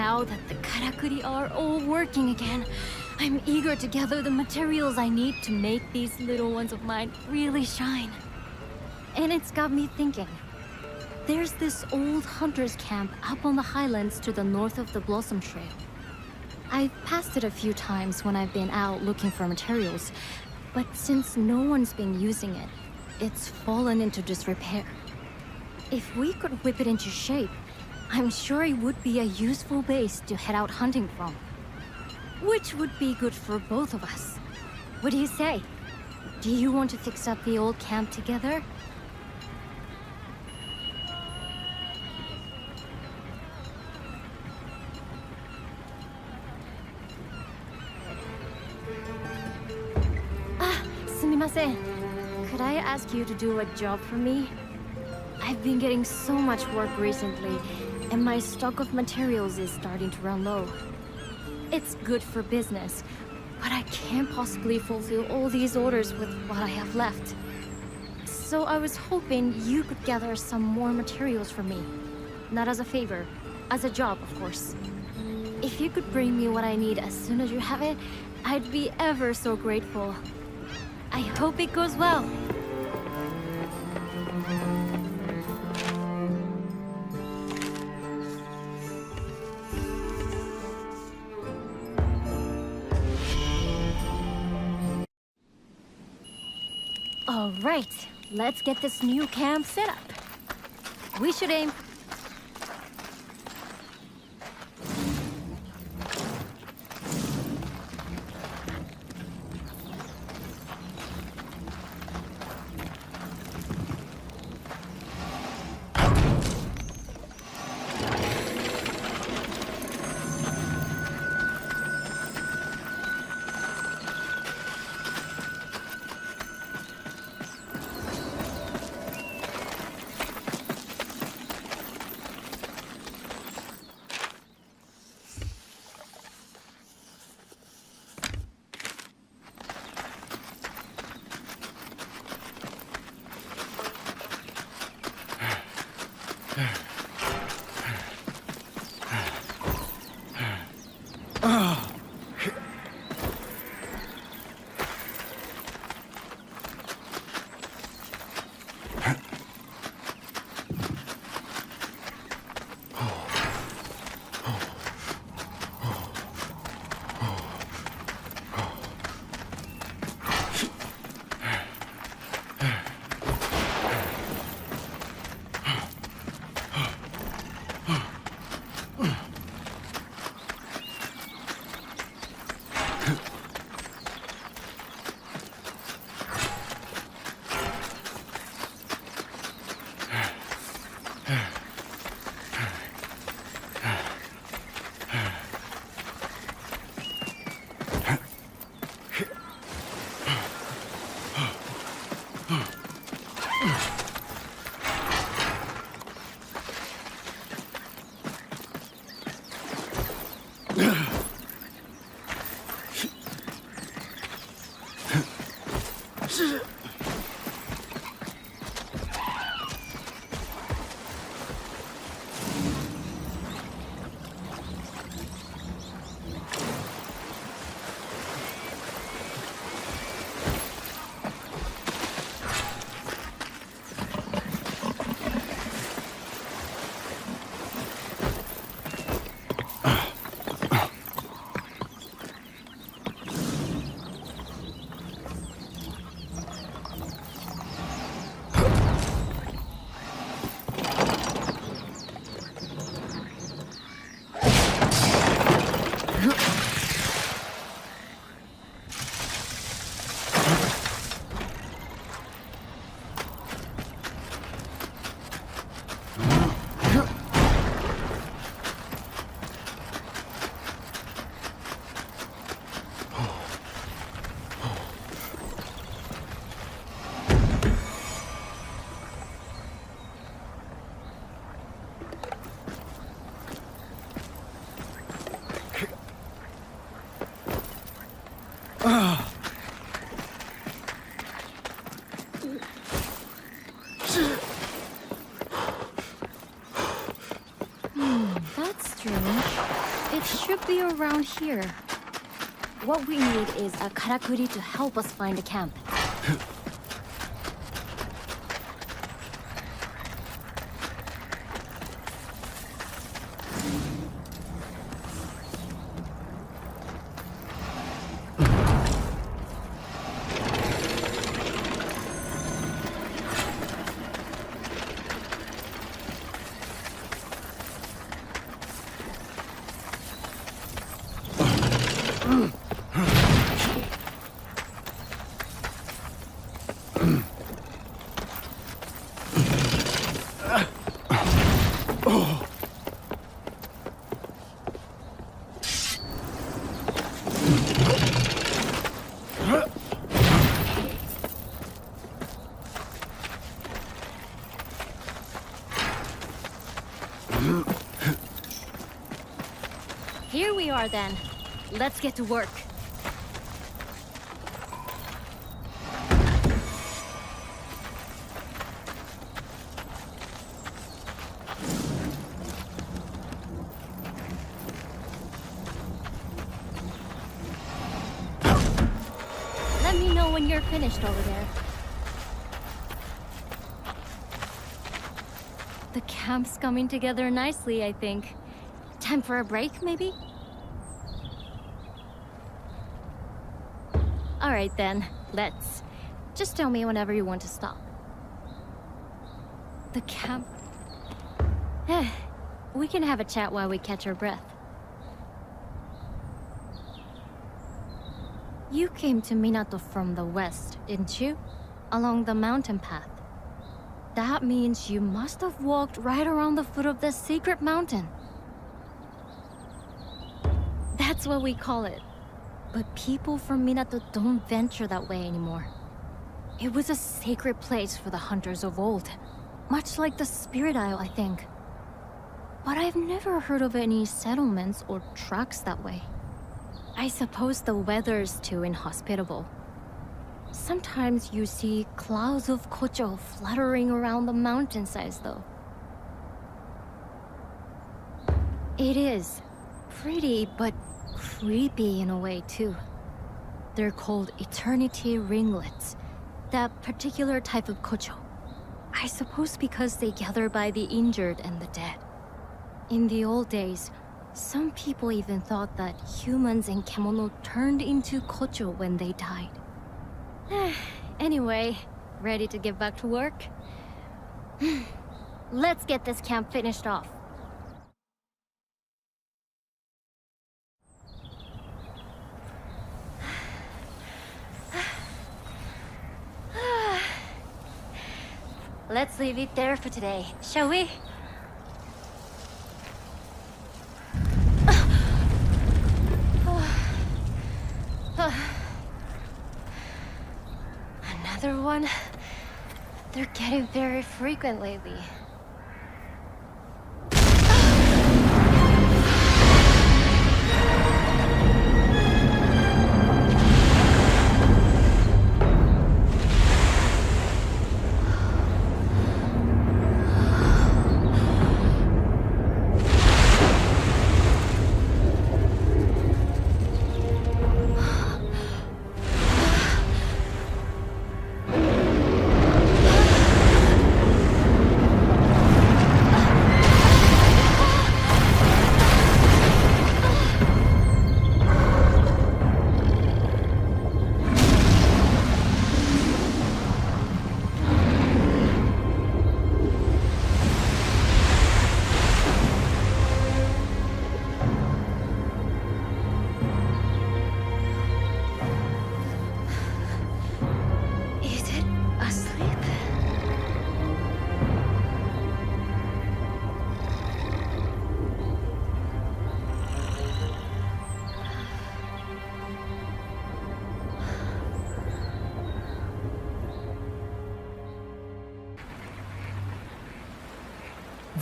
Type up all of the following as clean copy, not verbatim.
now that the karakuri are all working again, I'm eager to gather the materials I need to make these little ones of mine really shine. And it's got me thinking. There's this old hunter's camp up on the highlands to the north of the Blossom Trail. I've passed it a few times when I've been out looking for materials, but since no one's been using it, it's fallen into disrepair. If we could whip it into shape, I'm sure it would be a useful base to head out hunting from. Which would be good for both of us. What do you say? Do you want to fix up the old camp together? Sumimasen. Could I ask you to do a job for me? I've been getting so much work recently, and my stock of materials is starting to run low. It's good for business, but I can't possibly fulfill all these orders with what I have left. So I was hoping you could gather some more materials for me. Not as a favor, as a job, of course. If you could bring me what I need as soon as you have it, I'd be ever so grateful. I hope it goes well. All right, let's get this new camp set up. We should aim... That's strange. It should be around here. What we need is a karakuri to help us find a camp. Here we are then. Let's get to work. Let me know when you're finished over there. The camp's coming together nicely, I think. Time for a break, maybe? Alright then, let's. Just tell me whenever you want to stop. The camp... we can have a chat while we catch our breath. You came to Minato from the west, didn't you? Along the mountain path. That means you must have walked right around the foot of the secret mountain. That's what we call it. But people from Minato don't venture that way anymore. It was a sacred place for the hunters of old. Much like the Spirit Isle, I think. But I've never heard of any settlements or tracks that way. I suppose the weather's too inhospitable. Sometimes you see clouds of kocho fluttering around the mountainsides, though. It is pretty, but creepy in a way, too. They're called eternity ringlets, that particular type of kocho. I suppose because they gather by the injured and the dead. In the old days, some people even thought that humans and kemono turned into kocho when they died. Anyway, ready to get back to work? Let's get this camp finished off. Let's leave it there for today, shall we? Another one? They're getting very frequent lately.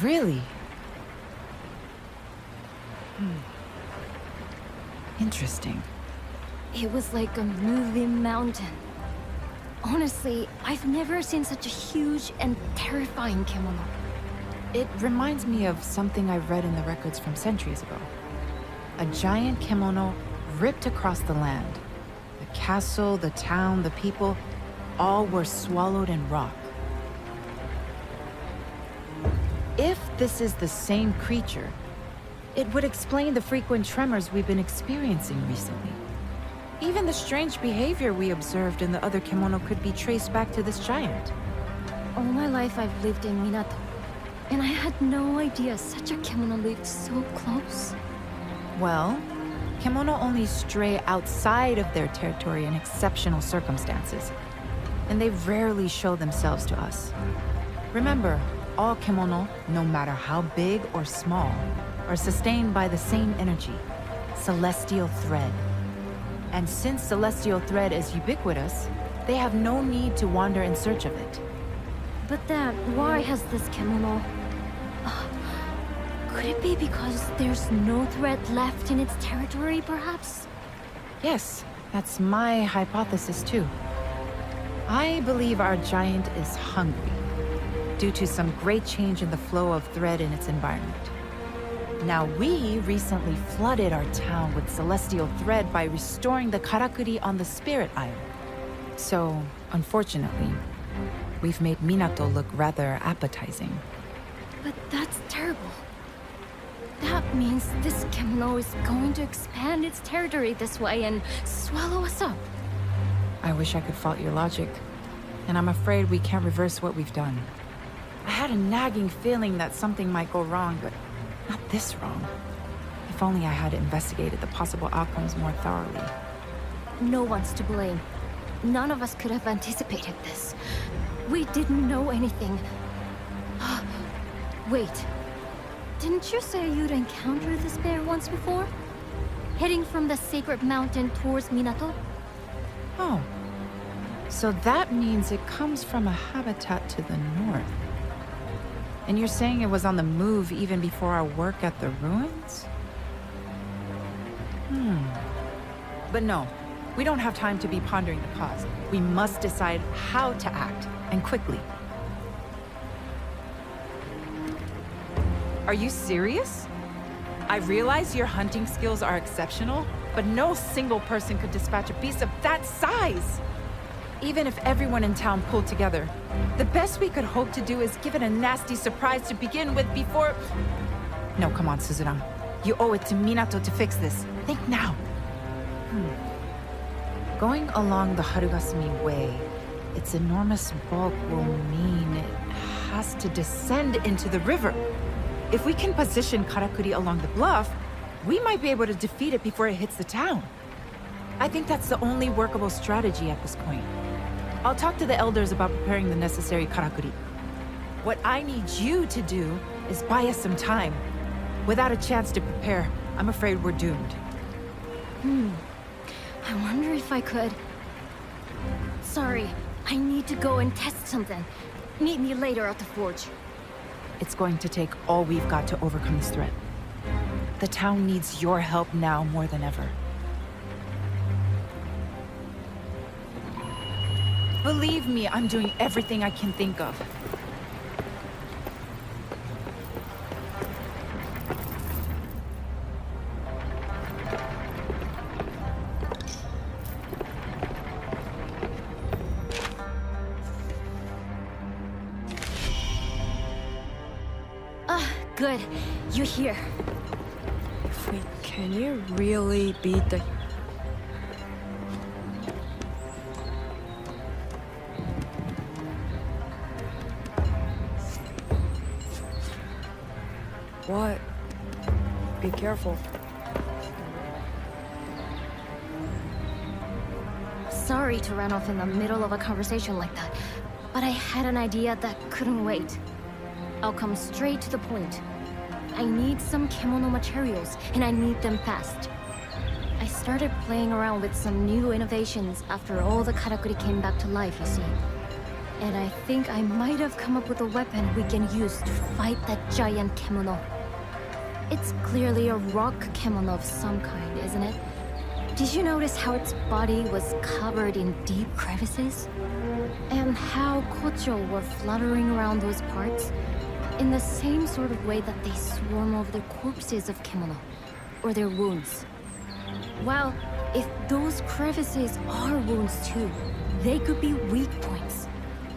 Really? Interesting. It was like a moving mountain. Honestly, I've never seen such a huge and terrifying kemono. It reminds me of something I've read in the records from centuries ago. A giant kimono ripped across the land. The castle, the town, the people, all were swallowed in rock. If this is the same creature, it would explain the frequent tremors we've been experiencing recently. Even the strange behavior we observed in the other kimono could be traced back to this giant. All my life I've lived in Minato, and I had no idea such a kimono lived so close. Well, kimono only stray outside of their territory in exceptional circumstances, and they rarely show themselves to us. Remember, all kimono, no matter how big or small, are sustained by the same energy, celestial thread. And since celestial thread is ubiquitous, they have no need to wander in search of it. But then, why has this kimono... could it be because there's no thread left in its territory, perhaps? Yes, that's my hypothesis too. I believe our giant is hungry, due to some great change in the flow of thread in its environment. Now, we recently flooded our town with celestial thread by restoring the karakuri on the Spirit Isle. So, unfortunately, we've made Minato look rather appetizing. But that's terrible. That means this kimono is going to expand its territory this way and swallow us up. I wish I could fault your logic, and I'm afraid we can't reverse what we've done. I had a nagging feeling that something might go wrong, but not this wrong. If only I had investigated the possible outcomes more thoroughly. No one's to blame. None of us could have anticipated this. We didn't know anything. Wait. Didn't you say you'd encountered this bear once before? Heading from the sacred mountain towards Minato? Oh. So that means it comes from a habitat to the north. And you're saying it was on the move even before our work at the ruins? But no, we don't have time to be pondering the cause. We must decide how to act, and quickly. Are you serious? I realize your hunting skills are exceptional, but no single person could dispatch a beast of that size! Even if everyone in town pulled together, the best we could hope to do is give it a nasty surprise to begin with before... No, come on, Suzuran. You owe it to Minato to fix this. Think now. Going along the Harugasumi Way, its enormous bulk will mean it has to descend into the river. If we can position Karakuri along the bluff, we might be able to defeat it before it hits the town. I think that's the only workable strategy at this point. I'll talk to the elders about preparing the necessary karakuri. What I need you to do is buy us some time. Without a chance to prepare, I'm afraid we're doomed. I wonder if I could... Sorry, I need to go and test something. Meet me later at the forge. It's going to take all we've got to overcome this threat. The town needs your help now more than ever. Believe me, I'm doing everything I can think of. Good. You're here. Wait, can you really beat the... What? Be careful. Sorry to run off in the middle of a conversation like that, but I had an idea that couldn't wait. I'll come straight to the point. I need some kimono materials, and I need them fast. I started playing around with some new innovations after all the karakuri came back to life, you see. And I think I might have come up with a weapon we can use to fight that giant kimono. It's clearly a rock kimono of some kind, isn't it? Did you notice how its body was covered in deep crevices? And how kocho were fluttering around those parts? In the same sort of way that they swarm over the corpses of kimono. or their wounds. Well, if those crevices are wounds too, they could be weak points.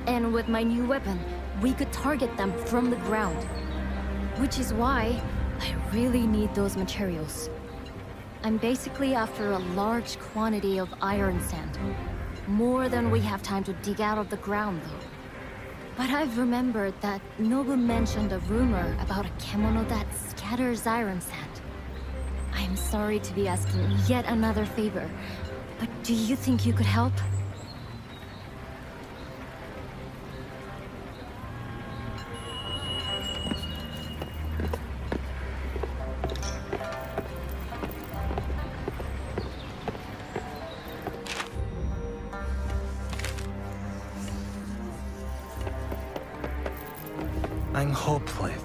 And with my new weapon, we could target them from the ground. Which is why I really need those materials. I'm basically after a large quantity of iron sand. More than we have time to dig out of the ground, though. But I've remembered that Nobu mentioned a rumor about a kemono that scatters iron sand. I'm sorry to be asking yet another favor, but do you think you could help? I'm hopeless.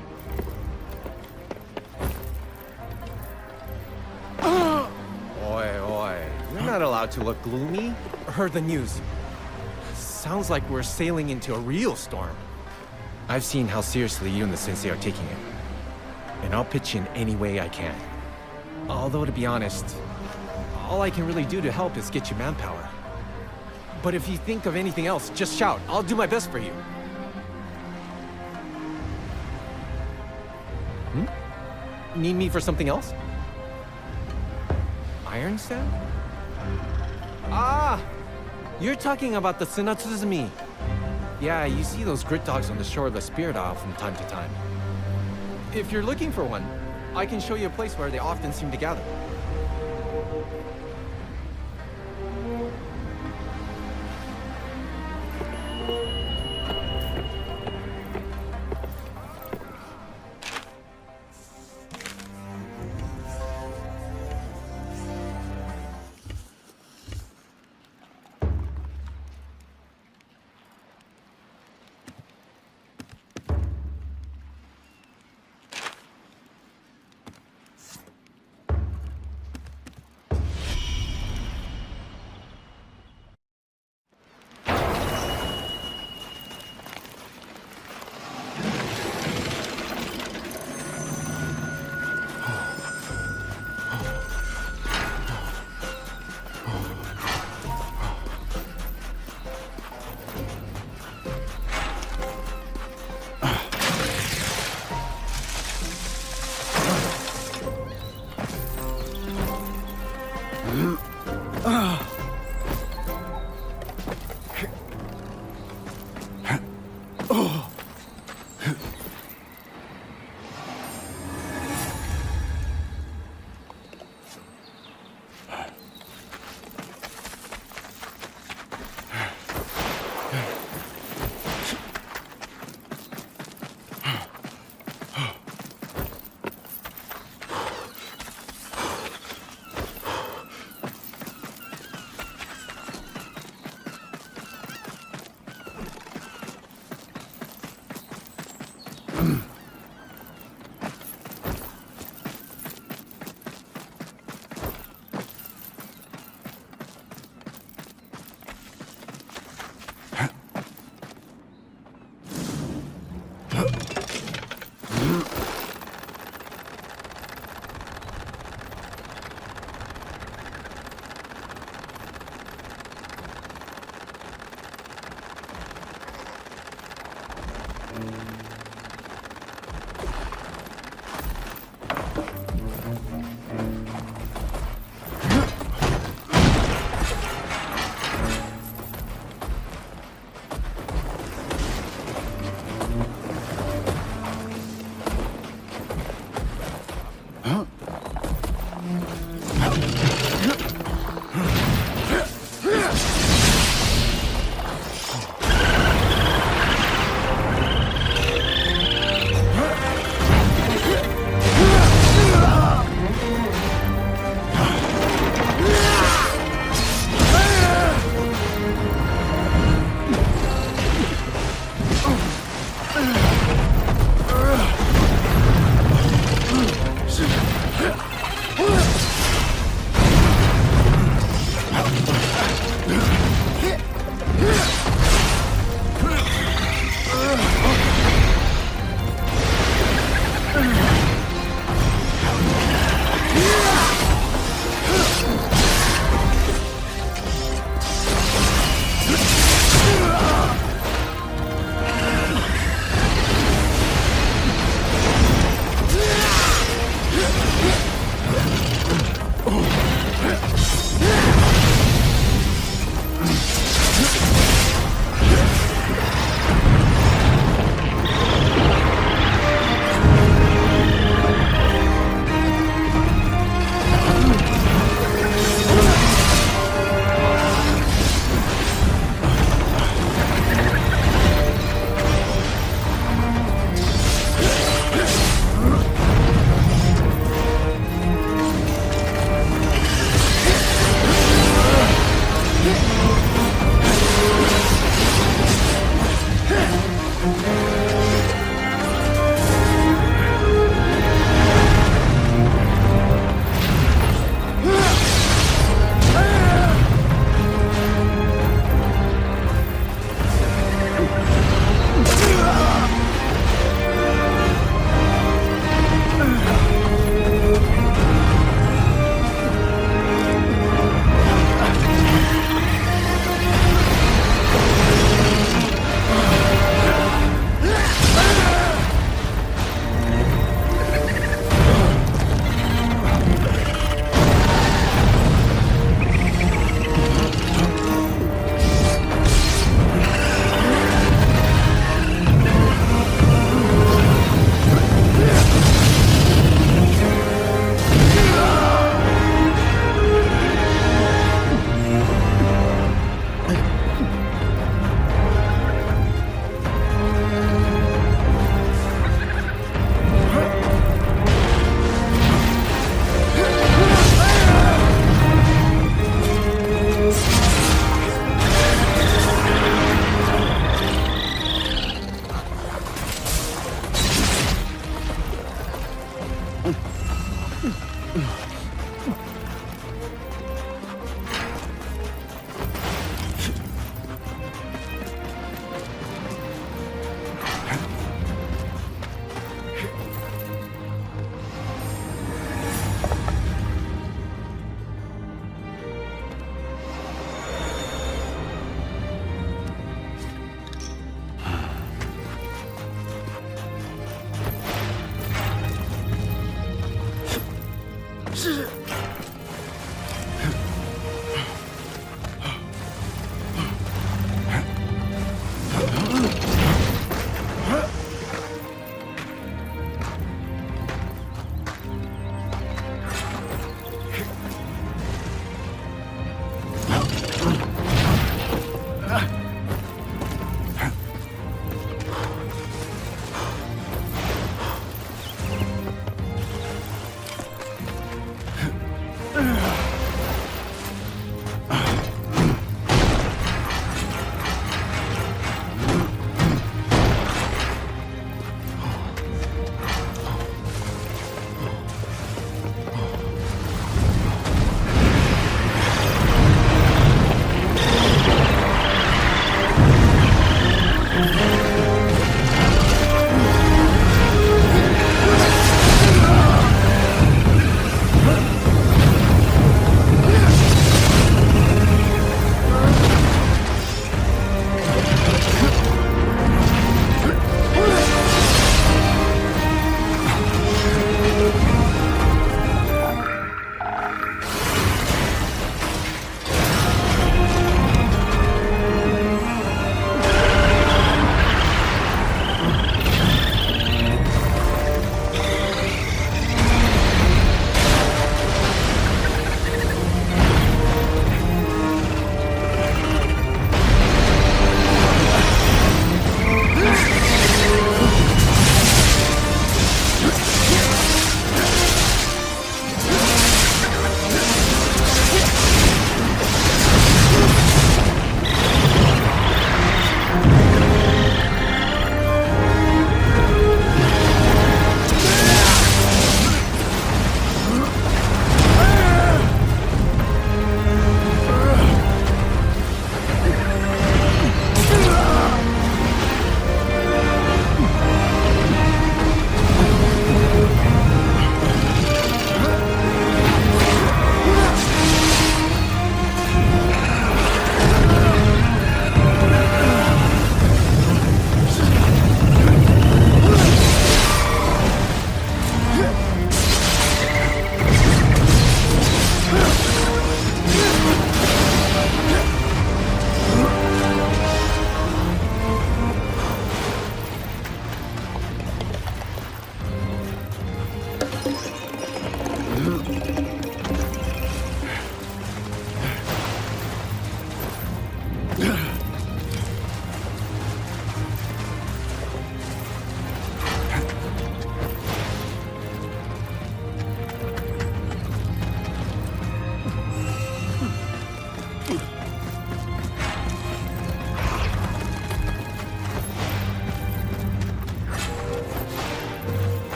Oi, you're not allowed to look gloomy. Heard the news. Sounds like we're sailing into a real storm. I've seen how seriously you and the sensei are taking it. And I'll pitch in any way I can. Although, to be honest, all I can really do to help is get you manpower. But if you think of anything else, just shout. I'll do my best for you. Need me for something else? Iron sand? Ah! You're talking about the Tsunatsuzumi. Yeah, you see those grit dogs on the shore of the Spirit Isle from time to time. If you're looking for one, I can show you a place where they often seem to gather.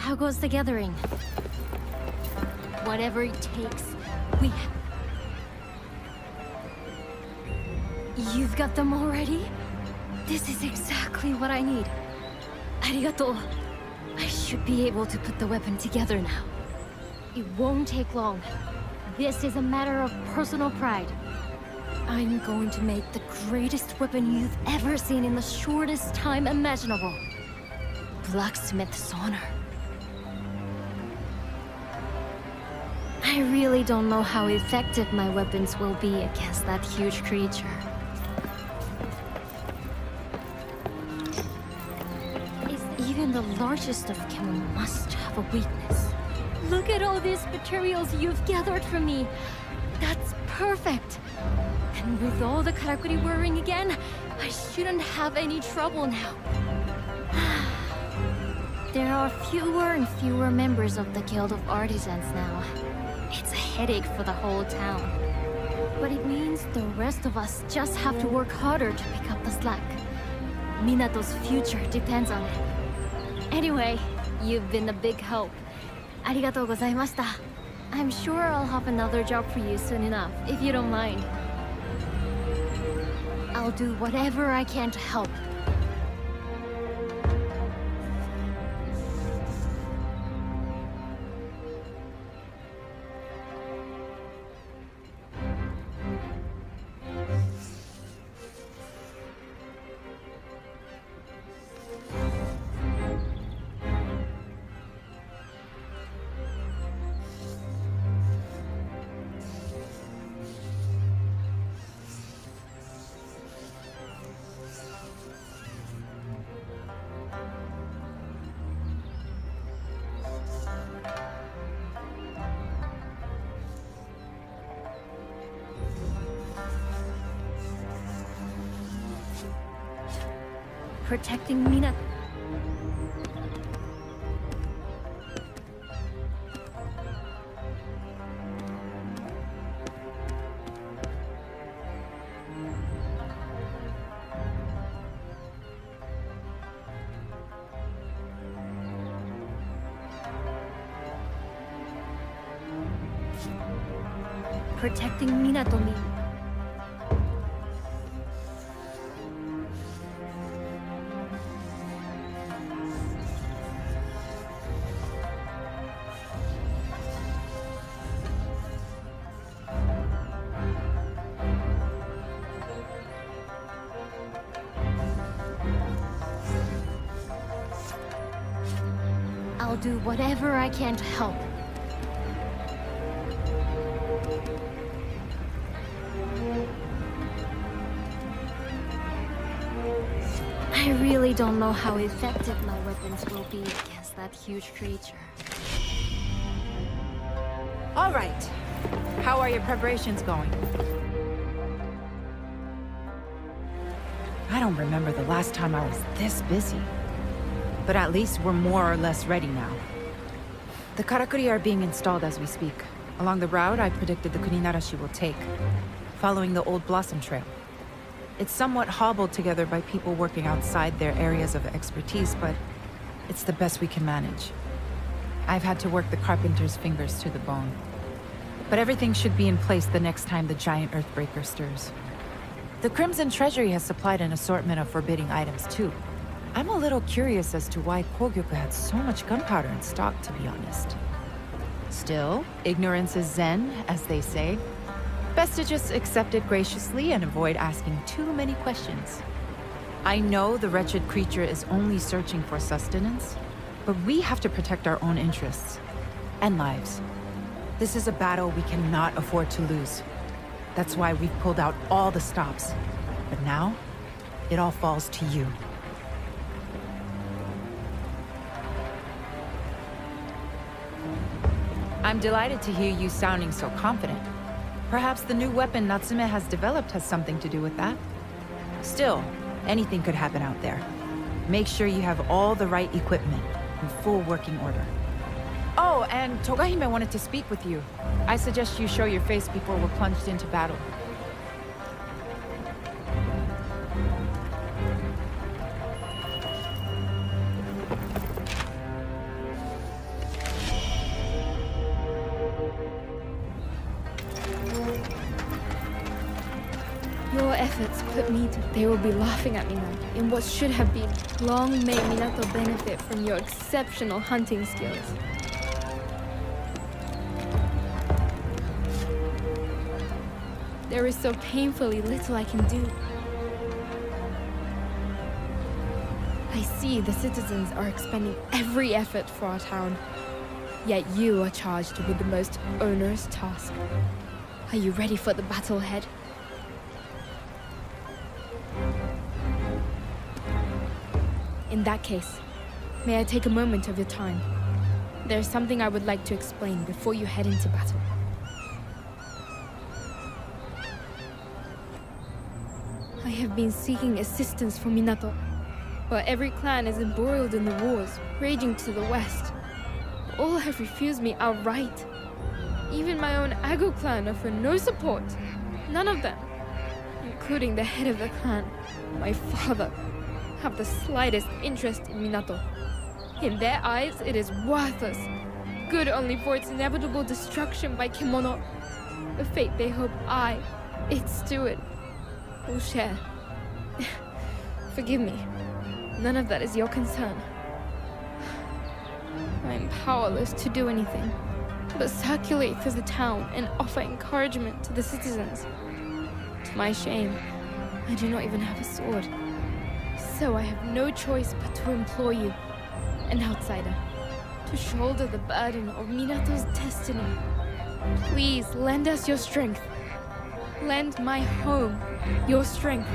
How goes the gathering? Whatever it takes, we... You've got them already? This is exactly what I need. Arigato. I should be able to put the weapon together now. It won't take long. This is a matter of personal pride. I'm going to make the greatest weapon you've ever seen in the shortest time imaginable. Blacksmith's honor. I really don't know how effective my weapons will be against that huge creature. Even the largest of them must have a weakness. Look at all these materials you've gathered for me. That's perfect. And with all the karakuri whirring again, I shouldn't have any trouble now. There are fewer and fewer members of the Guild of Artisans now. It's a headache for the whole town. But it means the rest of us just have to work harder to pick up the slack. Minato's future depends on it. Anyway, you've been a big help. Arigatou gozaimashita. I'm sure I'll have another job for you soon enough, if you don't mind. I'll do whatever I can to help. Protecting Minato. Protecting Minato means I'll do whatever I can to help. I really don't know how effective my weapons will be against that huge creature. All right. How are your preparations going? I don't remember the last time I was this busy. But at least we're more or less ready now. The karakuri are being installed as we speak. Along the route I predicted the Kuninarashi will take, following the old Blossom Trail. It's somewhat hobbled together by people working outside their areas of expertise, but it's the best we can manage. I've had to work the carpenter's fingers to the bone. But everything should be in place the next time the giant Earthbreaker stirs. The Crimson Treasury has supplied an assortment of forbidding items too. I'm a little curious as to why Kogyoku had so much gunpowder in stock, to be honest. Still, ignorance is zen, as they say. Best to just accept it graciously and avoid asking too many questions. I know the wretched creature is only searching for sustenance, but we have to protect our own interests and lives. This is a battle we cannot afford to lose. That's why we've pulled out all the stops. But now, it all falls to you. I'm delighted to hear you sounding so confident. Perhaps the new weapon Natsume has developed has something to do with that. Still, anything could happen out there. Make sure you have all the right equipment in full working order. Oh, and Togahime wanted to speak with you. I suggest you show your face before we're plunged into battle. Your efforts put me to... They will be laughing at me now. In what should have been, long may Minato benefit from your exceptional hunting skills. There is so painfully little I can do. I see the citizens are expending every effort for our town. Yet you are charged with the most onerous task. Are you ready for the battle ahead? In that case, may I take a moment of your time? There's something I would like to explain before you head into battle. I have been seeking assistance from Minato, but every clan is embroiled in the wars raging to the west. All have refused me outright. Even my own Ago clan offer no support. None of them, including the head of the clan, my father, have the slightest interest in Minato. In their eyes, it is worthless, good only for its inevitable destruction by Kemono, a fate they hope I, its steward, will share. Forgive me, none of that is your concern. I am powerless to do anything, but circulate through the town and offer encouragement to the citizens. To my shame, I do not even have a sword. So I have no choice but to implore you, an outsider, to shoulder the burden of Minato's destiny. Please lend us your strength. Lend my home your strength.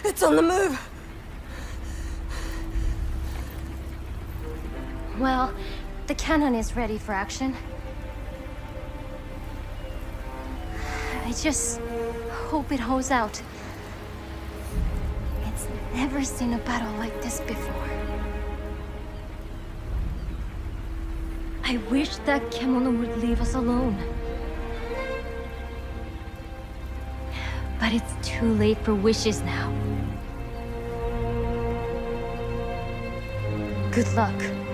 It's on the move! Well, the cannon is ready for action. I just hope it holds out. It's never seen a battle like this before. I wish that Kemono would leave us alone. But it's too late for wishes now. Good luck.